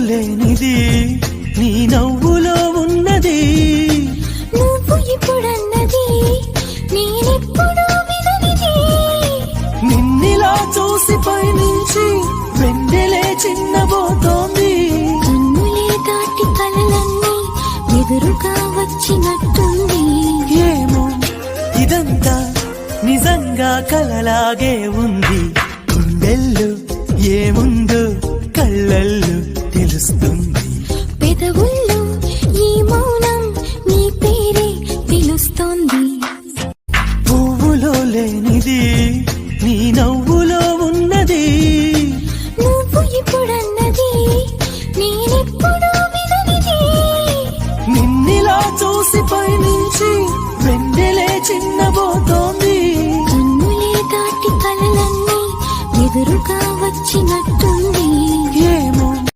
లేనిది నీ నవ్వులో ఉన్నది. నువ్వు ఇప్పుడన్నది నేనెప్పుడు విననిది. నిన్నిలా చూసి పైనుంచి వెన్నెలే చిన్నబోతోంది. కన్నులే దాటి కలలన్నీ ఎదురుగా వచ్చినట్టుంది. ఏమో ఇదంతా నిజంగా కలలాగే ఉంది. గుండెల్లో ఏముందో కళ్ళల్లో తెలుస్తుంది. పెదవుల్లో ఈ మౌనం నీ పేరే పిలుస్తోంది. పువ్వులో లేనిది నీ నవ్వులో ఉన్నది. నువ్వు ఇప్పుడన్నది నేనెప్పుడు విననిది. నిన్నిలా చూసి పైనుంచి వెన్నెలే చిన్నబోతోంది. కన్నులే దాటి కలలన్నీ ఎదురుగా వచ్చినట్టుంది.